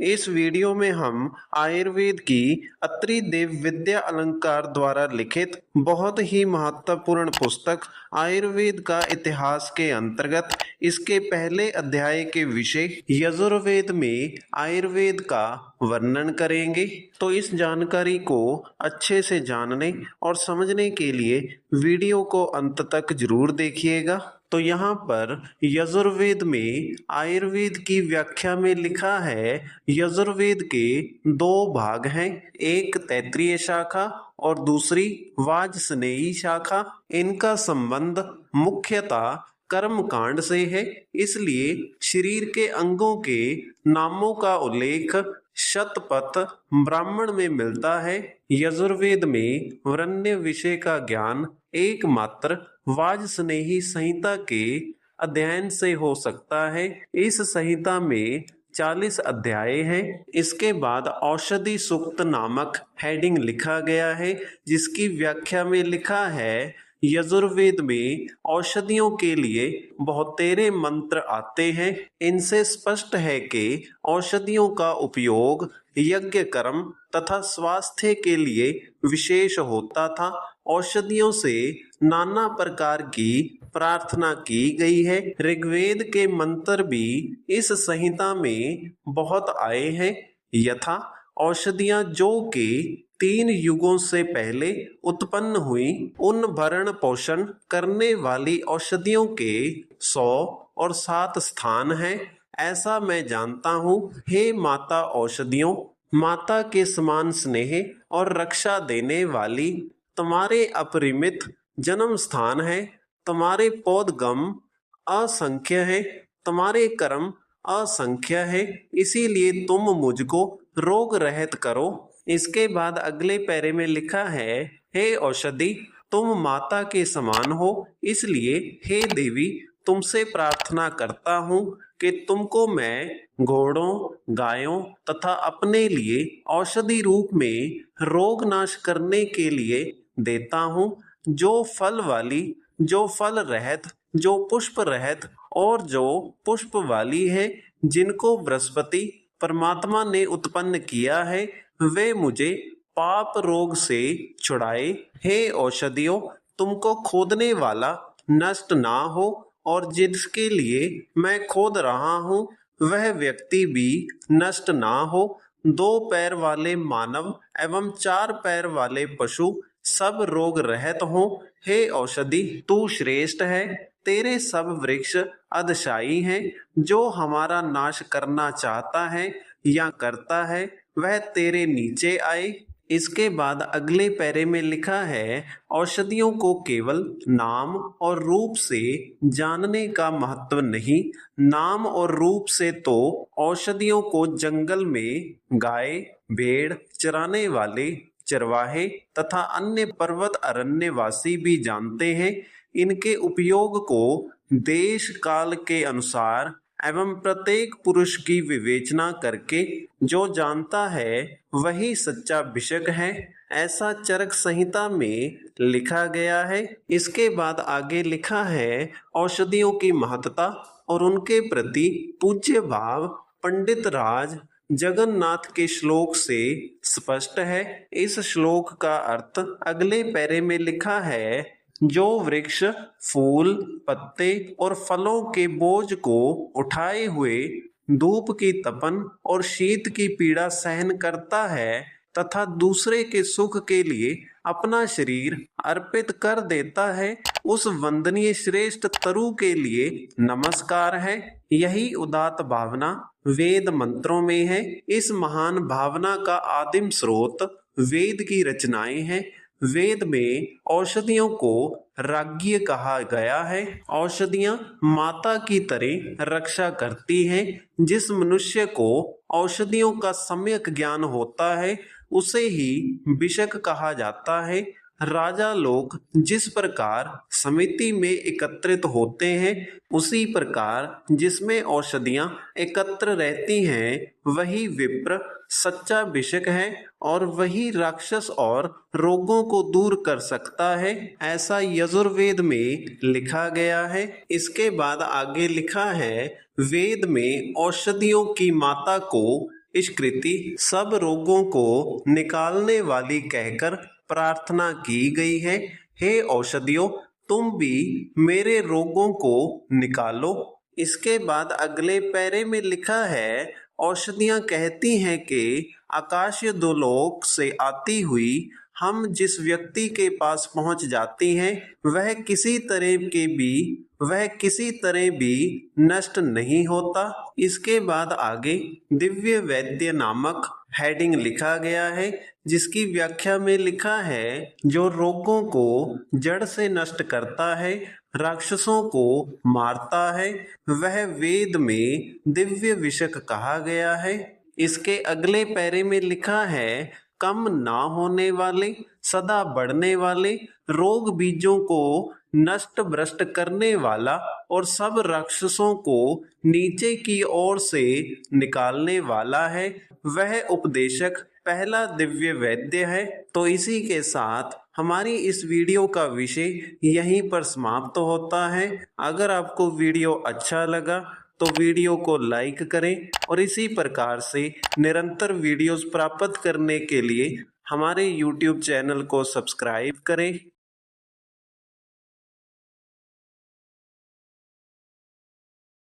इस वीडियो में हम आयुर्वेद की अत्रि देव विद्या अलंकार द्वारा लिखित बहुत ही महत्वपूर्ण पुस्तक आयुर्वेद का इतिहास के अंतर्गत इसके पहले अध्याय के विषय यजुर्वेद में आयुर्वेद का वर्णन करेंगे। तो इस जानकारी को अच्छे से जानने और समझने के लिए वीडियो को अंत तक जरूर देखिएगा। तो यहाँ पर यजुर्वेद में आयुर्वेद की व्याख्या में लिखा है, यजुर्वेद के दो भाग हैं, एक तैत्तिरीय शाखा और दूसरी वाजसनेयी शाखा। इनका संबंध मुख्यतः कर्म कांड से है, इसलिए शरीर के अंगों के नामों का उल्लेख शतपथ ब्राह्मण में मिलता है। यजुर्वेद में वरण्य विषय का ज्ञान एकमात्र वाजसनेयी संहिता के अध्ययन से हो सकता है। इस संहिता में 40 अध्याय हैं। इसके बाद औषधि सूक्त नामक हेडिंग लिखा गया है, जिसकी व्याख्या में लिखा है, यजुर्वेद में औषधियों के लिए बहुतेरे मंत्र आते हैं। इनसे स्पष्ट है कि औषधियों का उपयोग यज्ञ कर्म तथा स्वास्थ्य के लिए विशेष होता था। औषधियों से नाना प्रकार की प्रार्थना की गई है। ऋग्वेद के मंत्र भी इस संहिता में बहुत आए हैं। यथा औषधियां जो कि 3 युगों से पहले उत्पन्न हुई, उन भरण पोषण करने वाली औषधियों के 100 और 7 स्थान हैं, ऐसा मैं जानता हूँ। हे माता औषधियों, माता के समान स्नेह और रक्षा देने वाली, तुम्हारे अपरिमित जन्म स्थान है, तुम्हारे पौधगम असंख्य है, तुम्हारे कर्म असंख्य है, इसीलिए तुम मुझको रोग रहित करो। इसके बाद अगले पैरे में लिखा है, हे औषधि, तुम माता के समान हो, इसलिए हे देवी, तुमसे प्रार्थना करता हूँ कि तुमको मैं घोड़ों, गायों तथा अपने लिए औषधि रूप में रोग नाश करने के लिए देता हूँ। जो फल वाली, जो फल रहित, जो पुष्प रहित और जो पुष्प वाली है, जिनको बृहस्पति परमात्मा ने उत्पन्न किया है, वे मुझे पाप रोग से छुड़ाए। हे औषधियों, तुमको खोदने वाला नष्ट ना हो और जिसके लिए मैं खोद रहा हूँ वह व्यक्ति भी नष्ट ना हो। 2 पैर वाले मानव एवं 4 पैर वाले पशु सब रोग रहित हो। हे औषधि, तू श्रेष्ठ है, तेरे सब वृक्ष अधशाई हैं। जो हमारा नाश करना चाहता है या करता है वह तेरे नीचे आए। इसके बाद अगले पैरे में लिखा है, औषधियों को केवल नाम और रूप से जानने का महत्व नहीं, नाम और रूप से तो औषधियों को जंगल में गाय भेड़ चराने वाले चरवाहे तथा अन्य पर्वत अरण्यवासी भी जानते हैं। इनके उपयोग को देश काल के अनुसार एवं प्रत्येक पुरुष की विवेचना करके जो जानता है वही सच्चा भिषक है, ऐसा चरक संहिता में लिखा गया है। इसके बाद आगे लिखा है, औषधियों की महत्ता और उनके प्रति पूज्य भाव पंडित राज जगन्नाथ के श्लोक से स्पष्ट है। इस श्लोक का अर्थ अगले पैरे में लिखा है, जो वृक्ष फूल पत्ते और फलों के बोझ को उठाए हुए धूप की तपन और शीत की पीड़ा सहन करता है तथा दूसरे के सुख के लिए अपना शरीर अर्पित कर देता है, उस वंदनीय श्रेष्ठ तरु के लिए नमस्कार है। यही उदात्त भावना वेद मंत्रों में है। इस महान भावना का आदिम स्रोत वेद की रचनाएं हैं। वेद में औषधियों को राज्ञ कहा गया है। औषधियां माता की तरह रक्षा करती हैं। जिस मनुष्य को औषधियों का सम्यक ज्ञान होता है उसे ही भिषक कहा जाता है। राजा लोग जिस प्रकार समिति में एकत्रित होते हैं, उसी प्रकार जिसमें औषधियां एकत्र रहती हैं वही विप्र सच्चा भिषक है और वही राक्षस और रोगों को दूर कर सकता है, ऐसा यजुर्वेद में लिखा गया है। इसके बाद आगे लिखा है, वेद में औषधियों की माता को इस कृति सब रोगों को निकालने वाली कहकर प्रार्थना की गई है। हे औषधियों, तुम भी मेरे रोगों को निकालो। इसके बाद अगले पैरे में लिखा है, औषधियां कहती हैं कि आकाशीय दुलोक से आती हुई हम जिस व्यक्ति के पास पहुंच जाती हैं वह किसी तरह भी नष्ट नहीं होता। इसके बाद आगे दिव्य वैद्य नामक हेडिंग लिखा गया है, जिसकी व्याख्या में लिखा है, जो रोगों को जड़ से नष्ट करता है, राक्षसों को मारता है, वह वेद में दिव्य विषक कहा गया है। इसके अगले पैरे में लिखा है, कम ना होने वाले, सदा बढ़ने वाले, रोग बीजों को नष्ट भ्रष्ट करने वाला और सब राक्षसों को नीचे की ओर से निकालने वाला है, वह उपदेशक पहला दिव्य वैद्य है। तो इसी के साथ हमारी इस वीडियो का विषय यहीं पर समाप्त होता है। अगर आपको वीडियो अच्छा लगा तो वीडियो को लाइक करें और इसी प्रकार से निरंतर वीडियोस प्राप्त करने के लिए हमारे YouTube चैनल को सब्सक्राइब करें।